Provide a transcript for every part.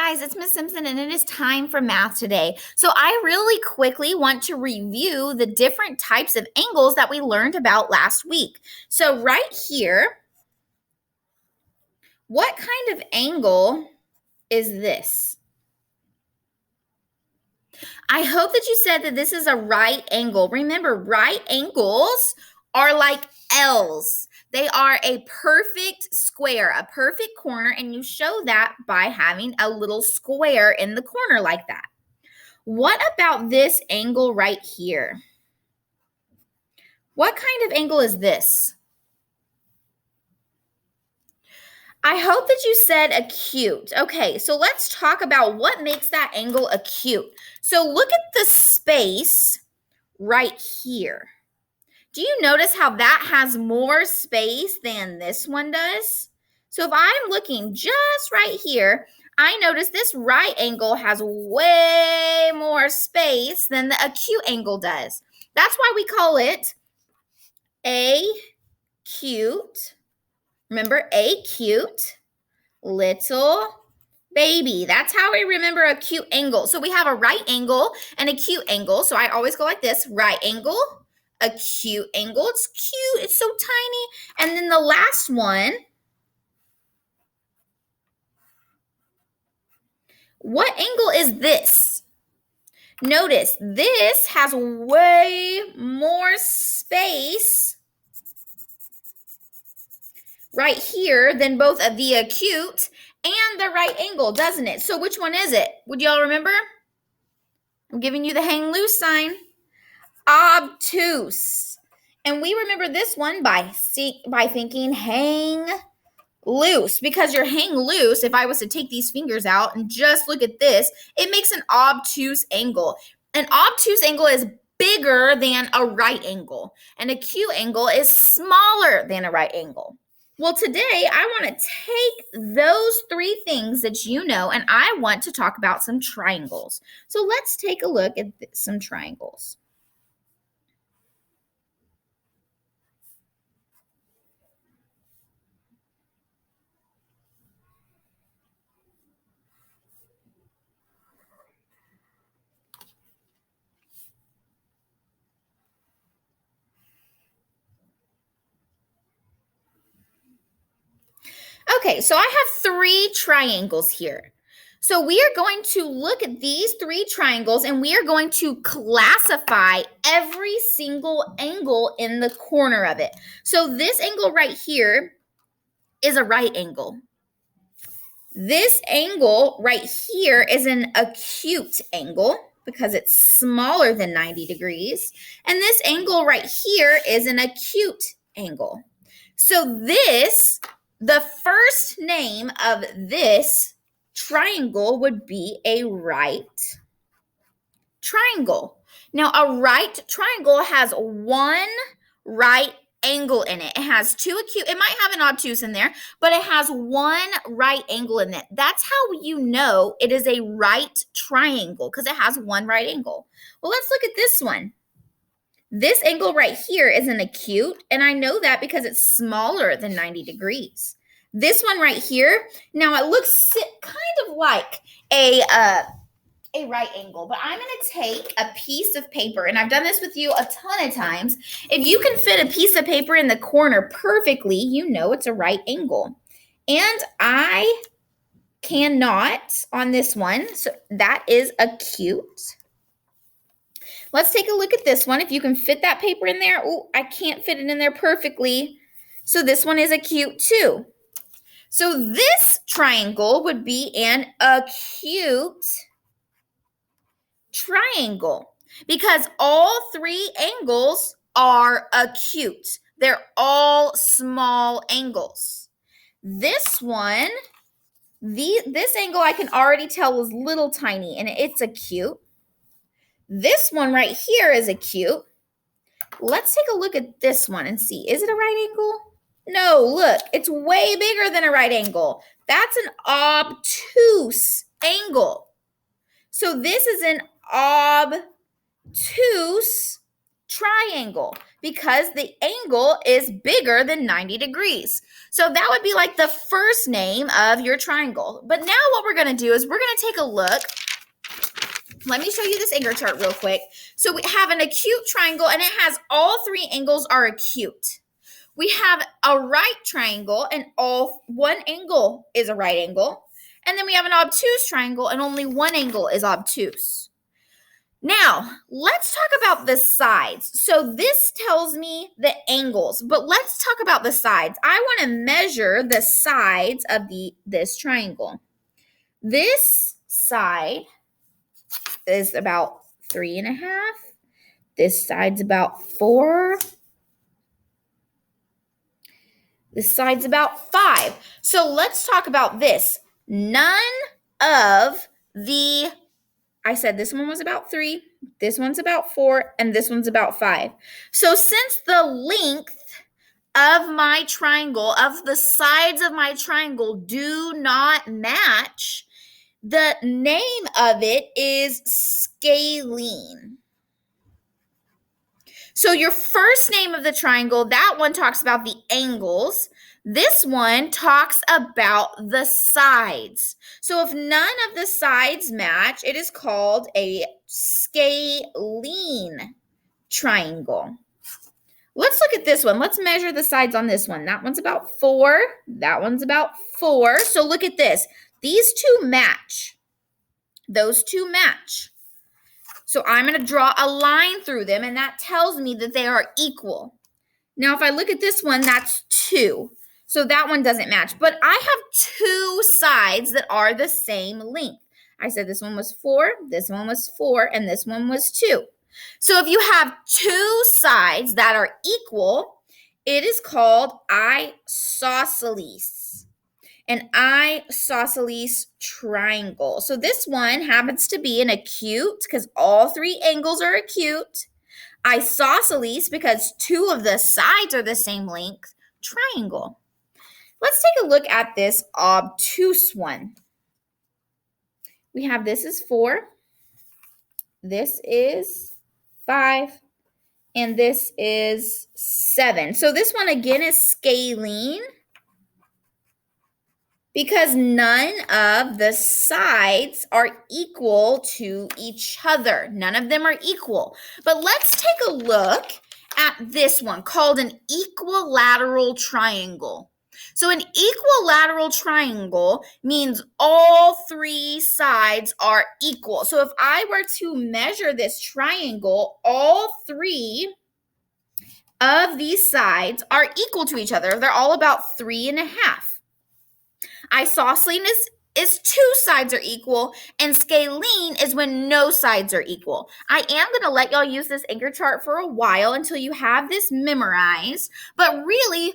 guys, it's Miss Simpson and it is time for math today. So I really quickly want to review the different types of angles that we learned about last week. So right here, what kind of angle is this? I hope that you said that this is a right angle. Remember, right angles are like L's. They are a perfect square, a perfect corner, and you show that by having a little square in the corner like that. What about this angle right here? What kind of angle is this? I hope that you said acute. Okay, so let's talk about what makes that angle acute. So look at the space right here. Do you notice how that has more space than this one does? So if I'm looking just right here, I notice this right angle has way more space than the acute angle does. That's why we call it acute. Remember, acute little baby. That's how we remember acute angle. So we have a right angle and acute angle. So I always go like this, right angle, acute angle. It's cute. It's so tiny. And then the last one, what angle is this? Notice this has way more space right here than both of the acute and the right angle, doesn't it? So which one is it? Would y'all remember? I'm giving you the hang loose sign. Obtuse. And we remember this one by thinking hang loose, because your hang loose, if I was to take these fingers out and just look at this, it makes an obtuse angle. An obtuse angle is bigger than a right angle. An acute angle is smaller than a right angle. Well, today I want to take those three things that you know, and I want to talk about some triangles. So let's take a look at some triangles. Okay, so I have three triangles here. So we are going to look at these three triangles and we are going to classify every single angle in the corner of it. So this angle right here is a right angle. This angle right here is an acute angle because it's smaller than 90 degrees. And this angle right here is an acute angle. So this, the first name of this triangle would be a right triangle. Now, a right triangle has one right angle in it. It has two acute, it might have an obtuse in there, but it has one right angle in it. That's how you know it is a right triangle, because it has one right angle. Well, let's look at this one. This angle right here is an acute, and I know that because it's smaller than 90 degrees. This one right here, now it looks kind of like a right angle, but I'm going to take a piece of paper, and I've done this with you a ton of times. If you can fit a piece of paper in the corner perfectly, you know it's a right angle. And I cannot on this one, so that is acute. Let's take a look at this one. If you can fit that paper in there. Oh, I can't fit it in there perfectly. So this one is acute too. So this triangle would be an acute triangle because all three angles are acute. They're all small angles. This one, this angle I can already tell was little tiny and it's acute. This one right here is acute. Let's take a look at this one and see. Is it a right angle? No, look, it's way bigger than a right angle. That's an obtuse angle. So this is an obtuse triangle. because the angle is bigger than 90 degrees. So that would be like the first name of your triangle. But now what we're going to do is we're going to take a look. Let me show you this angle chart real quick. So we have an acute triangle, and it has all three angles are acute. We have a right triangle, and one angle is a right angle. And then we have an obtuse triangle, and only one angle is obtuse. Now, let's talk about the sides. So this tells me the angles, but let's talk about the sides. I want to measure the sides of this triangle. This side is about 3.5. This side's about 4. This side's about 5. So let's talk about this. None of the, I said this one was about 3, this one's about 4, and this one's about 5. So since the length of my triangle, of the sides of my triangle do not match, the name of it is scalene. So your first name of the triangle, that one talks about the angles. This one talks about the sides. So if none of the sides match, it is called a scalene triangle. Let's look at this one. Let's measure the sides on this one. That one's about 4. That one's about 4. So look at this. These two match. Those two match. So I'm going to draw a line through them, and that tells me that they are equal. Now, if I look at this one, that's 2. So that one doesn't match. But I have 2 sides that are the same length. I said this one was 4, this one was 4, and this one was 2. So if you have 2 sides that are equal, it is called isosceles. An isosceles triangle. So this one happens to be an acute because all 3 angles are acute. Isosceles because 2 of the sides are the same length. Triangle. Let's take a look at this obtuse one. We have this is 4. This is 5. And this is 7. So this one again is scalene, because none of the sides are equal to each other. None of them are equal. But let's take a look at this one called an equilateral triangle. So an equilateral triangle means all 3 sides are equal. So if I were to measure this triangle, all 3 of these sides are equal to each other. They're all about 3.5. Isosceles is 2 sides are equal, and scalene is when no sides are equal. I am going to let y'all use this anchor chart for a while until you have this memorized, but really,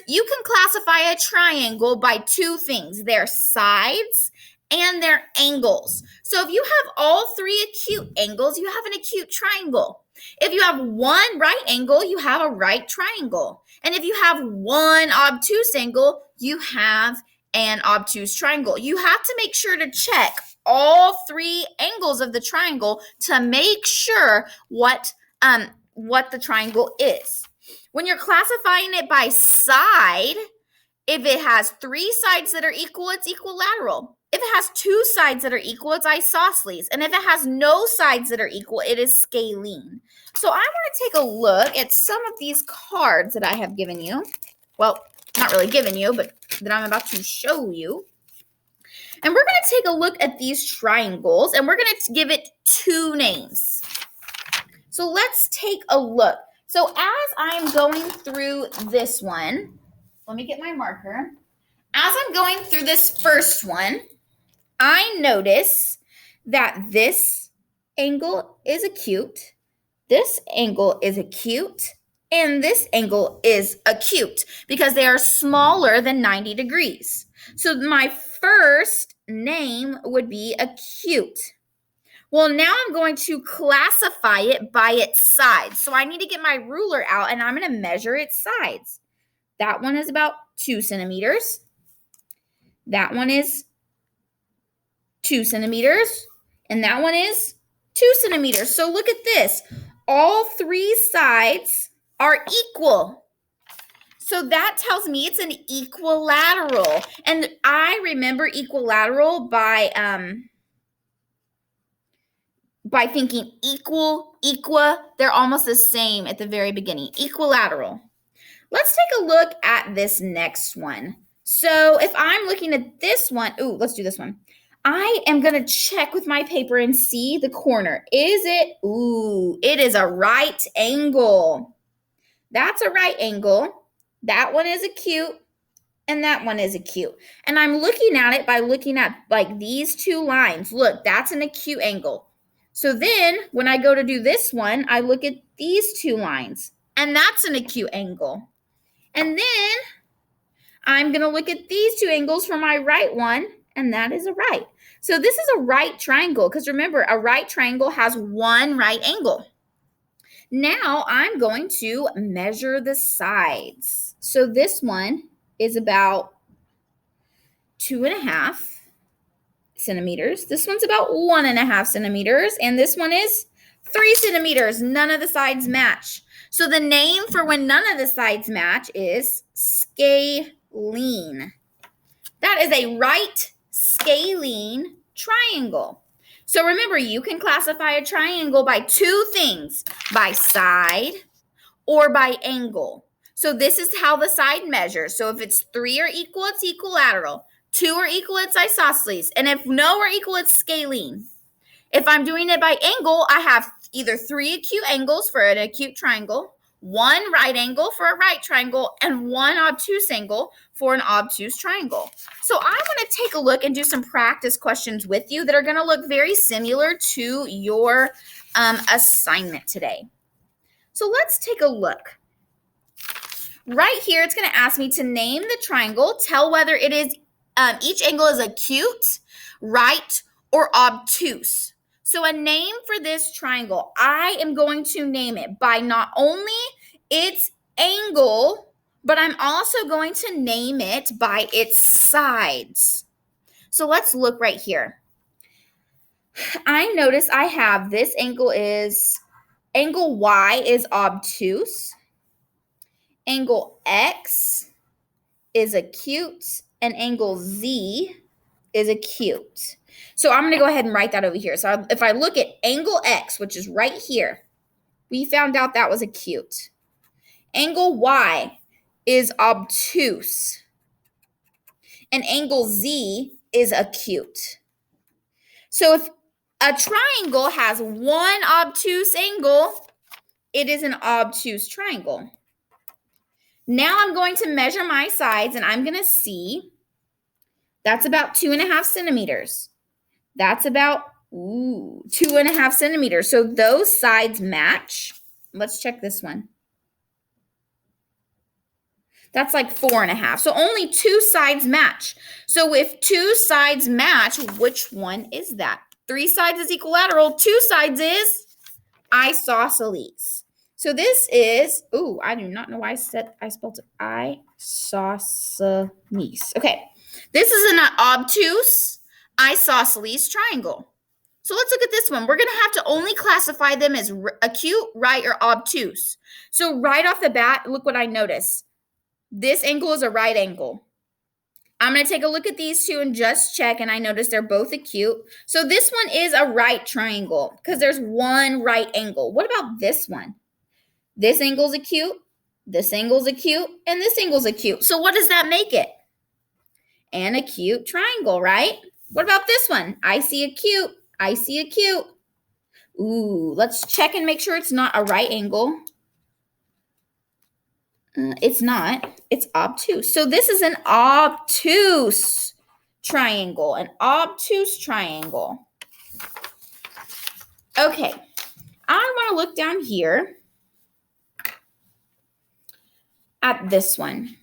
you can classify a triangle by 2 things, their sides and their angles. So if you have all 3 acute angles, you have an acute triangle. If you have 1 right angle, you have a right triangle. And if you have 1 obtuse angle, you have an obtuse triangle. You have to make sure to check all 3 angles of the triangle to make sure what the triangle is. When you're classifying it by side, if it has 3 sides that are equal, it's equilateral. If it has 2 sides that are equal, it's isosceles. And if it has no sides that are equal, it is scalene. So I want to take a look at some of these cards that I have given you. Well, not really given you, but that I'm about to show you. And we're going to take a look at these triangles, and we're going to give it 2 names. So let's take a look. So as I'm going through this one, let me get my marker. As I'm going through this first one, I notice that this angle is acute, this angle is acute, and this angle is acute because they are smaller than 90 degrees. So my first name would be acute. Well, now I'm going to classify it by its sides. So I need to get my ruler out, and I'm going to measure its sides. That one is about 2 centimeters. That one is 2 centimeters. And that one is 2 centimeters. So look at this. All 3 sides are equal. So that tells me it's an equilateral. And I remember equilateral by thinking equal, they're almost the same at the very beginning. Equilateral. Let's take a look at this next one. So if I'm looking at this one, let's do this one. I am going to check with my paper and see the corner. Is it? It is a right angle. That's a right angle. That one is acute, and that one is acute. And I'm looking at it by looking at like these two lines. Look, that's an acute angle. So then when I go to do this one, I look at these two lines, and that's an acute angle. And then I'm going to look at these two angles for my right one, and that is a right. So this is a right triangle because remember, a right triangle has one right angle. Now I'm going to measure the sides. So this one is about 2.5 centimeters. This one's about 1.5 centimeters, and this one is 3 centimeters. None of the sides match. So the name for when none of the sides match is scalene. That is a right scalene triangle. So remember, you can classify a triangle by two things, by side or by angle. So this is how the side measures. So if it's 3 are equal, it's equilateral. 2 are equal, it's isosceles. And if no are equal, it's scalene. If I'm doing it by angle, I have either 3 acute angles for an acute triangle, 1 right angle for a right triangle, and 1 obtuse angle for an obtuse triangle. So I'm going to take a look and do some practice questions with you that are going to look very similar to your assignment today. So let's take a look. Right here, it's going to ask me to name the triangle, tell whether it is, each angle is acute, right, or obtuse. So a name for this triangle, I am going to name it by not only its angle, but I'm also going to name it by its sides. So let's look right here. I notice I have this angle Y is obtuse. Angle X is acute, and angle Z is acute. So I'm going to go ahead and write that over here. So if I look at angle X, which is right here, we found out that was acute. Angle Y is obtuse, and angle Z is acute. So if a triangle has one obtuse angle, it is an obtuse triangle. Now I'm going to measure my sides, and I'm going to see that's about 2.5 centimeters. That's about 2.5 centimeters. So those sides match. Let's check this one. That's like 4.5. So only 2 sides match. So if 2 sides match, which one is that? 3 sides is equilateral. 2 sides is isosceles. So this is, I do not know why I spelled it isosceles. Okay, this is an obtuse isosceles triangle. So let's look at this one. We're going to have to only classify them as acute, right, or obtuse. So right off the bat, look what I noticed. This angle is a right angle. I'm going to take a look at these two and just check, and I notice they're both acute. So this one is a right triangle because there's one right angle. What about this one? This angle's acute, this angle's acute, and this angle's acute. So what does that make it? An acute triangle, right? What about this one? I see acute, I see acute. Let's check and make sure it's not a right angle. It's not. It's obtuse. So this is an obtuse triangle. An obtuse triangle. Okay. I want to look down here at this one.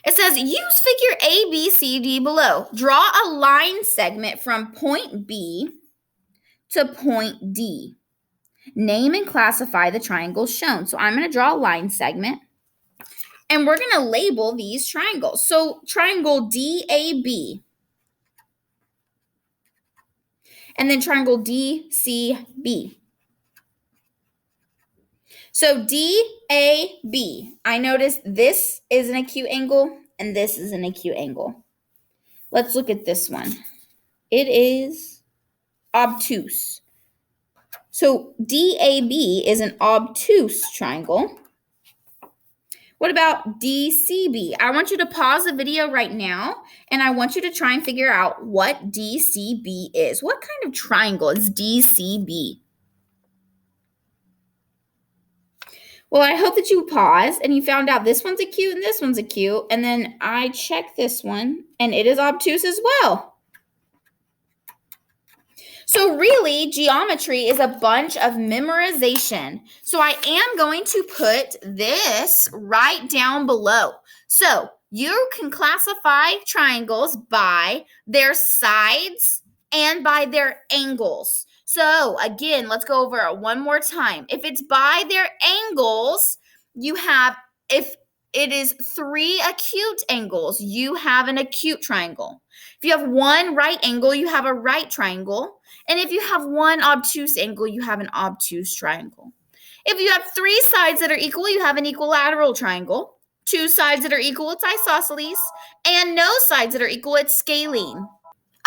It says, use figure A, B, C, D below. Draw a line segment from point B to point D. Name and classify the triangles shown. So I'm going to draw a line segment. And we're going to label these triangles. So triangle DAB. And then triangle DCB. So DAB, I noticed this is an acute angle and this is an acute angle. Let's look at this one. It is obtuse. So DAB is an obtuse triangle. What about DCB? I want you to pause the video right now, and I want you to try and figure out what DCB is. What kind of triangle is DCB? Well, I hope that you paused and you found out this one's acute and this one's acute, and then I checked this one, and it is obtuse as well. So really, geometry is a bunch of memorization. So I am going to put this right down below. So you can classify triangles by their sides and by their angles. So again, let's go over it one more time. If it's by their angles, you have, if it is 3 acute angles, you have an acute triangle. If you have 1 right angle, you have a right triangle. And if you have 1 obtuse angle, you have an obtuse triangle. If you have 3 sides that are equal, you have an equilateral triangle. 2 sides that are equal, it's isosceles. And no sides that are equal, it's scalene.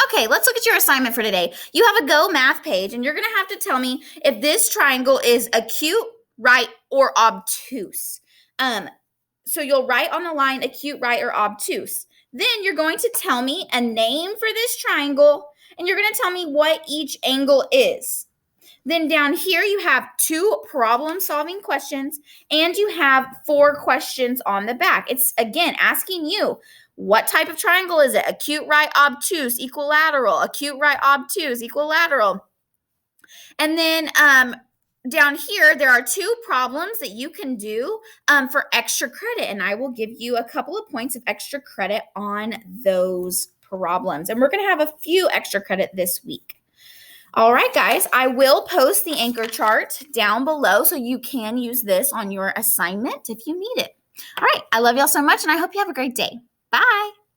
Okay, let's look at your assignment for today. You have a Go Math page, and you're going to have to tell me if this triangle is acute, right, or obtuse. So you'll write on the line acute, right, or obtuse. Then you're going to tell me a name for this triangle, and you're going to tell me what each angle is. Then down here, you have 2 problem-solving questions, and you have 4 questions on the back. It's, again, asking you, what type of triangle is it? Acute, right, obtuse, equilateral. Acute, right, obtuse, equilateral. And then down here, there are 2 problems that you can do for extra credit, and I will give you a couple of points of extra credit on those problems. And we're going to have a few extra credit this week. All right, guys, I will post the anchor chart down below so you can use this on your assignment if you need it. All right, I love y'all so much, and I hope you have a great day. Bye.